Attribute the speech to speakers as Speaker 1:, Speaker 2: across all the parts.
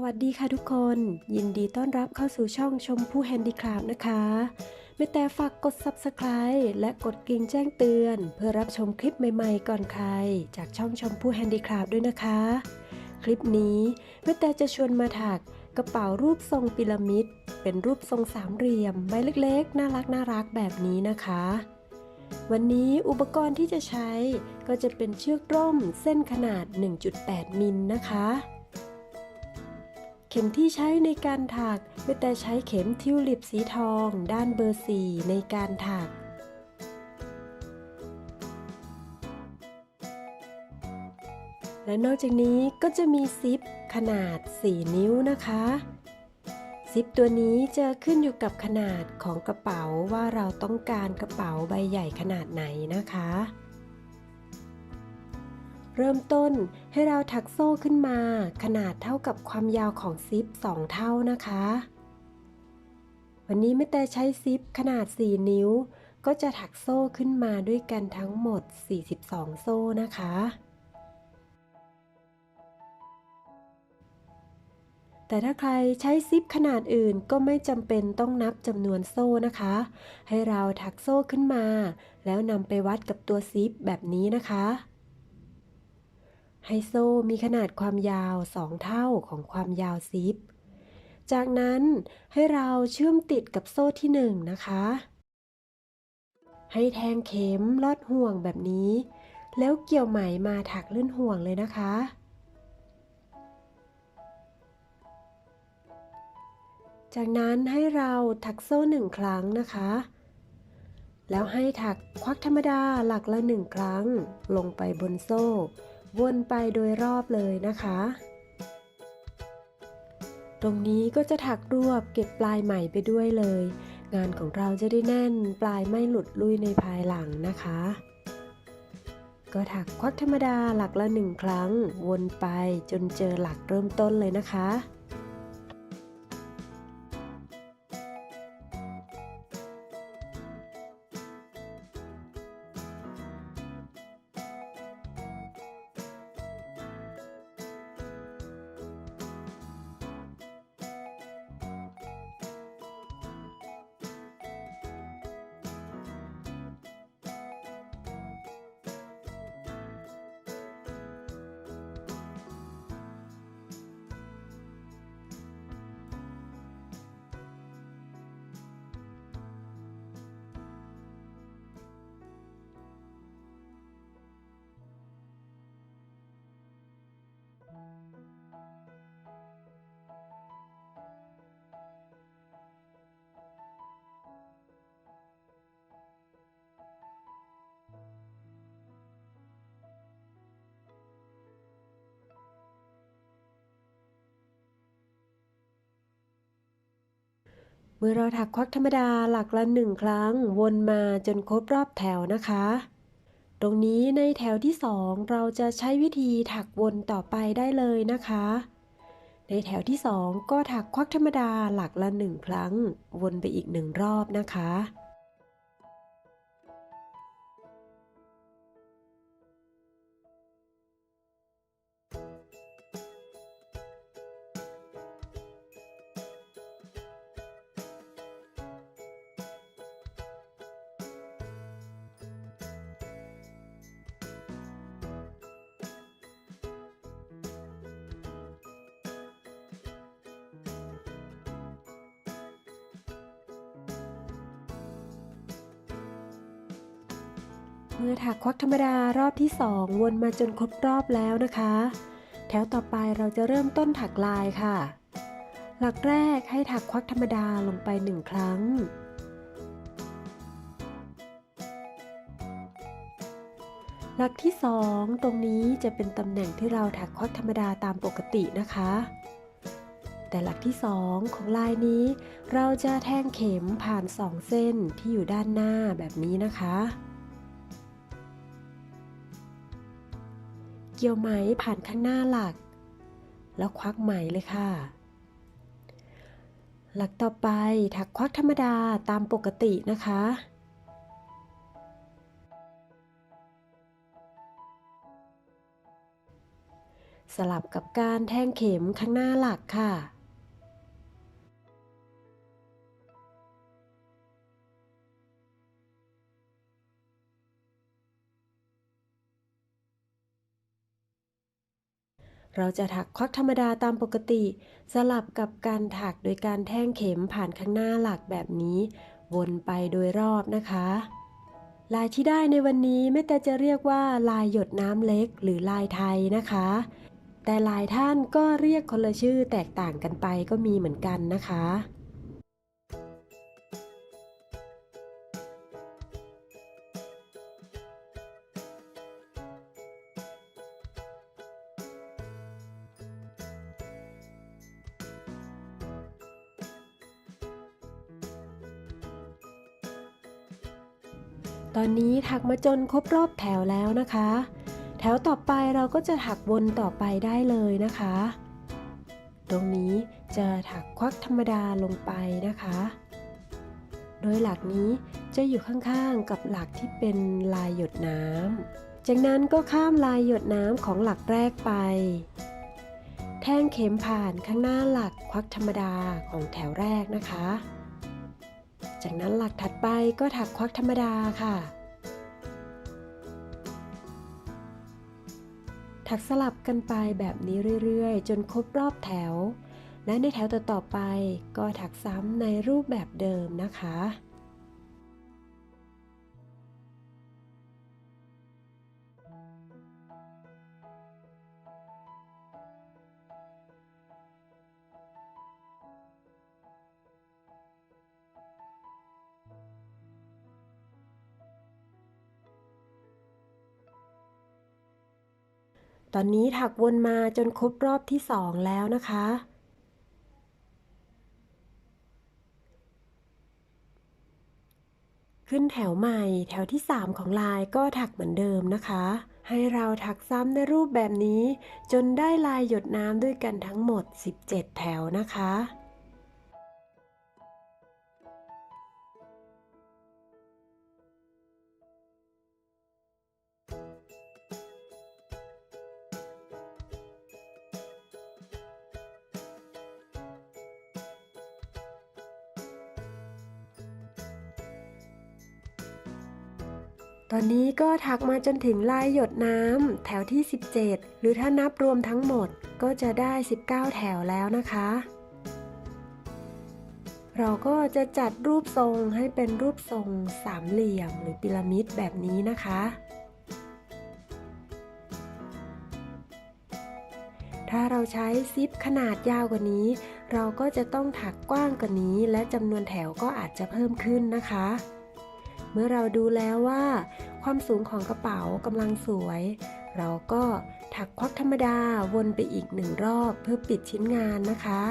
Speaker 1: วัสดีค่ะทุกคนยินดีต้อนรับเข้าสู่ช่องชมพู่แฮนดี้คราฟต์นะคะไม่แต่ฝากกด Subscribe และกดกริ่งแจ้งเตือนเพื่อรับชมคลิปใหม่ๆก่อนใครจากช่องชมพู่แฮนดี้คราฟต์ด้วยนะคะคลิปนี้ไม่แต่จะชวนมาถักกระเป๋ารูปทรงพีระมิดเป็นรูปทรงสามเหลี่ยมใบเล็กๆน่ารักแบบนี้นะคะวันนี้อุปกรณ์ที่จะใช้ก็จะเป็นเชือกร่มเส้นขนาด 1.8 มิลนะคะเข็มที่ใช้ในการถักไม่แต่ใช้เข็มทิวลิปสีทองด้านเบอร์ 4ในการถักและนอกจากนี้ก็จะมีซิปขนาด 4 นิ้วนะคะซิปตัวนี้จะขึ้นอยู่กับขนาดของกระเป๋าว่าเราต้องการกระเป๋าใบใหญ่ขนาดไหนนะคะเริ่มต้นให้เราถักโซ่ขึ้นมาขนาดเท่ากับความยาวของซิป2เท่านะคะวันนี้แม่แต่ใช้ซิปขนาด 4 นิ้วก็จะถักโซ่ขึ้นมาด้วยกันทั้งหมด 42 โซ่นะคะแต่ถ้าใครใช้ซิปขนาดอื่นก็ไม่จำเป็นต้องนับจำนวนโซ่นะคะให้เราถักโซ่ขึ้นมาแล้วนำไปวัดกับตัวซิปแบบนี้นะคะให้โซ่มีขนาดความยาว2เท่าของความยาวซิปจากนั้นให้เราเชื่อมติดกับโซ่ที่1นะคะให้แทงเข็มลอดห่วงแบบนี้แล้วเกี่ยวไหมมาถักลื่นห่วงเลยนะคะจากนั้นให้เราถักโซ่1ครั้งนะคะแล้วให้ถักควักธรรมดาหลักละ1ครั้งลงไปบนโซ่วนไปโดยรอบเลยนะคะตรงนี้ก็จะถักรวบเก็บปลายไหมไปด้วยเลยงานของเราจะได้แน่นปลายไม่หลุดลุ่ยในภายหลังนะคะก็ถักควักธรรมดาหลักละ1ครั้งวนไปจนเจอหลักเริ่มต้นเลยนะคะเมื่อเราถักควักธรรมดาหลักละ1ครั้งวนมาจนครบรอบแถวนะคะตรงนี้ในแถวที่2เราจะใช้วิธีถักวนต่อไปได้เลยนะคะในแถวที่2ก็ถักควักธรรมดาหลักละ1ครั้งวนไปอีก1รอบนะคะเมื่อถักควักธรรมดารอบที่2วนมาจนครบรอบแล้วนะคะแถวต่อไปเราจะเริ่มต้นถักลายค่ะหลักแรกให้ถักควักธรรมดาลงไป1ครั้งหลักที่2ตรงนี้จะเป็นตำแหน่งที่เราถักควักธรรมดาตามปกตินะคะแต่หลักที่2ของลายนี้เราจะแทงเข็มผ่าน2เส้นที่อยู่ด้านหน้าแบบนี้นะคะเกี่ยวไหมผ่านข้างหน้าหลักแล้วควักไหมเลยค่ะหลักต่อไปถักควักธรรมดาตามปกตินะคะ สลับกับการแทงเข็มข้างหน้าหลักค่ะเราจะถักควักธรรมดาตามปกติสลับกับการถักโดยการแทงเข็มผ่านข้างหน้าหลักแบบนี้วนไปโดยรอบนะคะลายที่ได้ในวันนี้แม่แต่จะเรียกว่าลายหยดน้ำเล็กหรือลายไทยนะคะแต่หลายท่านก็เรียกคนละชื่อแตกต่างกันไปก็มีเหมือนกันนะคะ ตอนนี้ถักมาจนครบรอบแถวแล้วนะคะแถวต่อไปเราก็จะถักวนต่อไปได้เลยนะคะตรงนี้จะถักควักธรรมดาลงไปนะคะโดยหลักนี้จะอยู่ข้างๆกับหลักที่เป็นลายหยดน้ำจากนั้นก็ข้ามลายหยดน้ำของหลักแรกไปแทงเข็มผ่านข้างหน้าหลักควักธรรมดาของแถวแรกนะคะจากนั้นหลักถัดไปก็ถักควักธรรมดาค่ะ ถักสลับกันไปแบบนี้เรื่อยๆจนครบรอบแถวและในแถวต่อๆไปก็ถักซ้ำในรูปแบบเดิมนะคะตอนนี้ถักวนมาจนครบรอบที่2แล้วนะคะขึ้นแถวใหม่แถวที่3ของลายก็ถักเหมือนเดิมนะคะให้เราถักซ้ำในรูปแบบนี้จนได้ลายหยดน้ำด้วยกันทั้งหมด17แถวนะคะ ตอนนี้ก็ถักมาจนถึงลายหยดน้ำแถวที่17หรือถ้านับรวมทั้งหมดก็จะได้19แถวแล้วนะคะเราก็จะจัดรูปทรงให้เป็นรูปทรงสามเหลี่ยมหรือพีระมิดแบบนี้นะคะถ้าเราใช้ซิปขนาดยาวกว่านี้เราก็จะต้องถักกว้างกว่านี้และจำนวนแถวก็อาจจะเพิ่มขึ้นนะคะเมื่อเราดูแล้วว่าความสูงของกระเป๋ากำลังสวยเราก็ถักควักธรรมดาวนไปอีก1รอบเพื่อปิดชิ้นงานนะคะ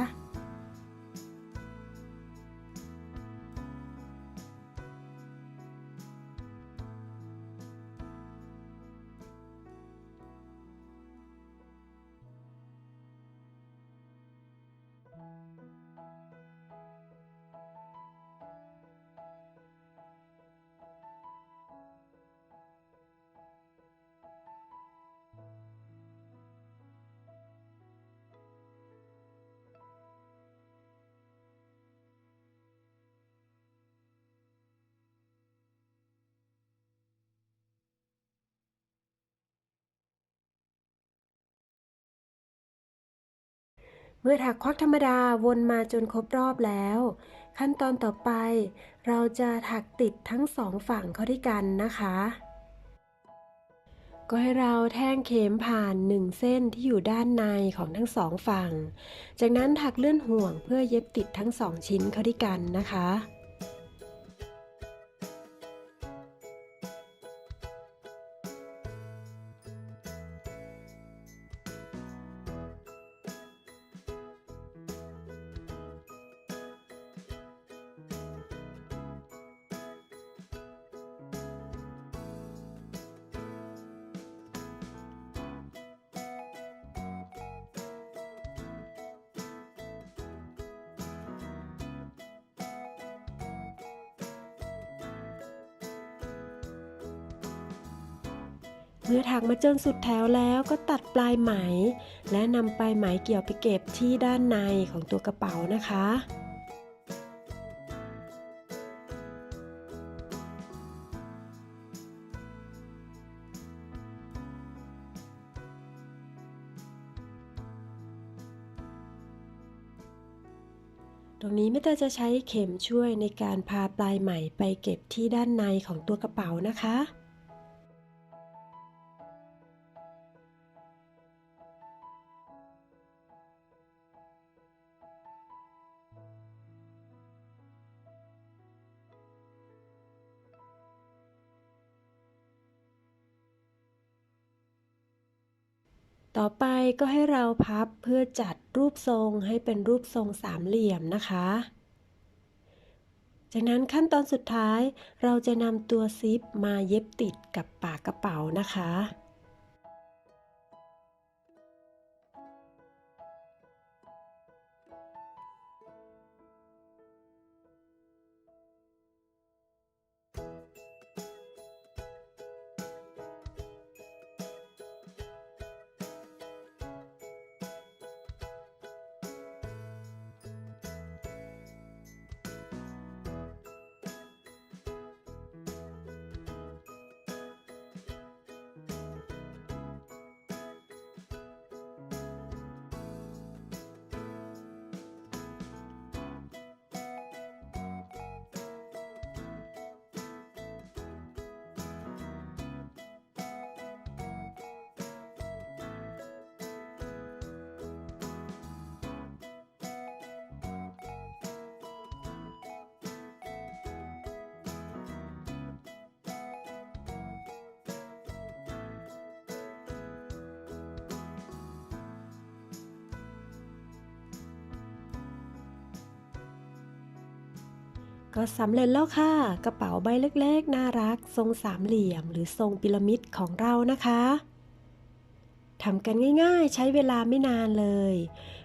Speaker 1: เมื่อถักควักธรรมดาวนมาจนครบรอบแล้วขั้นตอนต่อไปเราจะถักติดทั้งสองฝั่งเข้าด้วยกันนะคะก็ให้เราแทงเข็มผ่าน1เส้นที่อยู่ด้านในของทั้งสองฝั่งจากนั้นถักเลื่อนห่วงเพื่อเย็บติดทั้งสองชิ้นเข้าด้วยกันนะคะ เมื่อถักมาจนสุดแถวแล้วก็ตัดปลายไหมและนำปลายไหมเกี่ยวไปเก็บที่ด้านในของตัวกระเป๋านะคะตรงนี้แม่แต่จะใช้เข็มช่วยในการพาปลายไหมไปเก็บที่ด้านในของตัวกระเป๋านะคะ ต่อไปก็ให้เราพับเพื่อจัดรูปทรงให้เป็นรูปทรงสามเหลี่ยมนะคะ จากนั้นขั้นตอนสุดท้ายเราจะนำตัวซิปมาเย็บติดกับปากกระเป๋านะคะ ก็สำเร็จแล้วค่ะกระเป๋าใบเล็กๆน่ารักทรงสามเหลี่ยมหรือทรงพีระมิดของเรานะคะทำกันง่ายๆใช้เวลาไม่นานเลย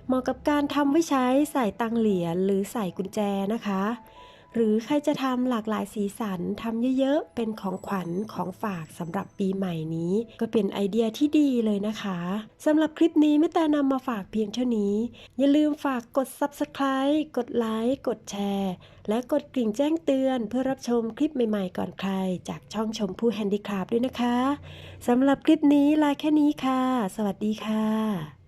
Speaker 1: เหมาะกับการทำไว้ใช้ใส่ตังเหรียญหรือใส่กุญแจนะคะหรือใครจะทำหลากหลายสีสันทำเยอะๆเป็นของขวัญของฝากสำหรับปีใหม่นี้ก็เป็นไอเดียที่ดีเลยนะคะสำหรับคลิปนี้แม่แต่นำมาฝากเพียงเท่านี้อย่าลืมฝากกด Subscribe กดไลค์กดแชร์และกดกริ่งแจ้งเตือนเพื่อรับชมคลิปใหม่ๆก่อนใครจากช่องชมพู่แฮนดี้คราฟต์ด้วยนะคะสำหรับคลิปนี้ลาแค่นี้ค่ะสวัสดีค่ะ